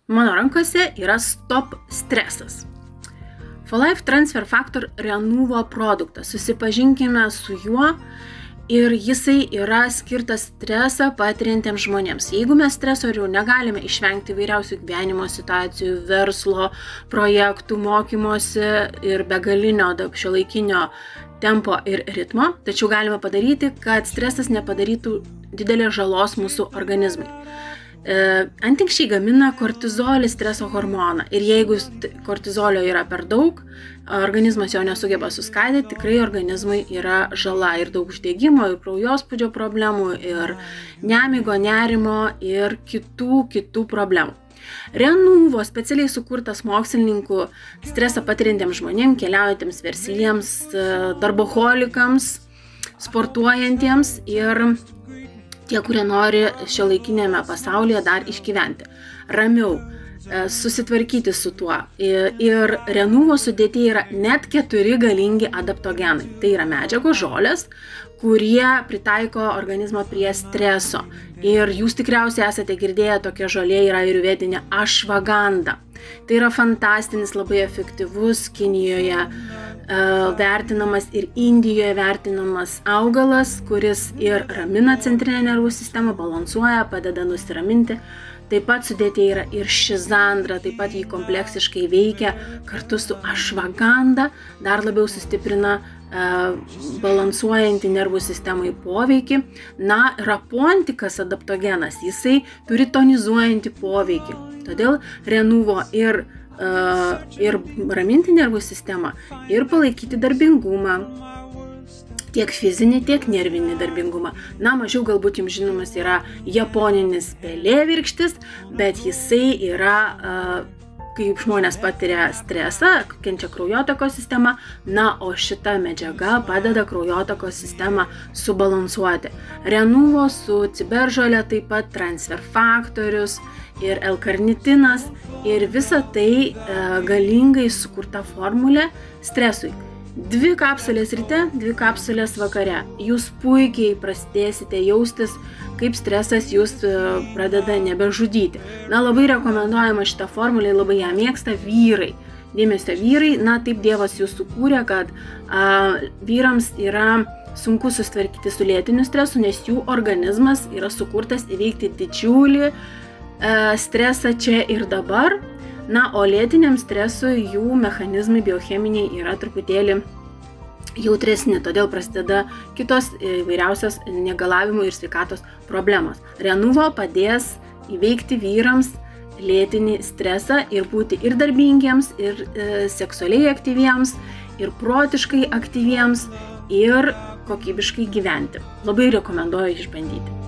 Mano rankose yra Stop stresas. For Life Transfer Factor Renuvo produktas. Susipažinkime su juo ir jisai yra skirtas stresą patiriantiems žmonėms. Jeigu mes stresorių negalime išvengti įvairiausių gyvenimo situacijų, verslo, projektų, mokymosi ir begalinio šiuolaikinio tempo ir ritmo, tačiau galime padaryti, kad stresas nepadarytų didelės žalos mūsų organizmui. Antinksčiai gamina kortizolį, streso hormoną, ir jeigu kortizolio yra per daug, organizmas jo nesugeba suskaidyti, tikrai organizmui yra žala ir daug uždegimo, ir kraujospūdžio problemų, ir nemigo, nerimo ir kitų problemų. Renuvo specialiai sukurtas mokslininkų stresą patiriantiems žmonėms, keliaujantiems versliems, darboholikams, sportuojantiems ir tie, kurie nori šiuolaikinėme pasaulyje dar išgyventi. Ramiau, susitvarkyti su tuo. Ir Renuvo sudėtyje yra net 4 galingi adaptogenai. Tai yra medžiagos, žolės, kurie pritaiko organizmą prie streso. Ir jūs tikriausiai esate girdėję, tokia žolė yra ajurvedinė ašvaganda. Tai yra fantastinis, labai efektyvus, Kinijoje vertinamas ir Indijoje vertinamas augalas, kuris ir ramina centrinę nervų sistemą, balansuoja, padeda nusiraminti. Taip pat sudėtyje yra ir šizandra, taip pat jį kompleksiškai veikia kartu su ašvaganda, dar labiau sustiprina balansuojantį nervų sistemai poveikį. Na, rapontikas adaptogenas, jisai turi tonizuojantį poveikį. Todėl Renuvo ir raminti nervų sistemą, ir palaikyti darbingumą, tiek fizinį, tiek nervinį darbingumą. Na, mažiau galbūt jums žinomas yra japoninis pelėvirkštis, bet jisai yra, kaip žmonės patiria stresą, kenčia kraujotakos sistema, na, o šita medžiaga padeda kraujotakos sistemą subalansuoti. Renuvo su ciberžolė, taip pat transfer faktorius ir L-karnitinas, ir visa tai galingai sukurta formulė stresui. 2 kapsulės ryte, 2 kapsulės vakare. Jūs puikiai prasidėsite jaustis, kaip stresas jūs pradeda nebežudyti. Na, labai rekomenduojama šitą formulę, labai ją mėgsta vyrai. Dėmesio vyrai, na, taip Dievas jūs sukūrė, kad vyrams yra sunku susitvarkyti su lėtiniu stresu, nes jų organizmas yra sukurtas įveikti didžiulį stresą čia ir dabar. Na, o lėtiniam stresui jų mechanizmai biocheminiai yra truputėlį jautresni, todėl prasideda kitos įvairiausios negalavimų ir sveikatos problemos. Renuvo padės įveikti vyrams lėtinį stresą ir būti ir darbingiems, ir seksualiai aktyviems, ir protiškai aktyviems, ir kokybiškai gyventi. Labai rekomenduoju išbandyti.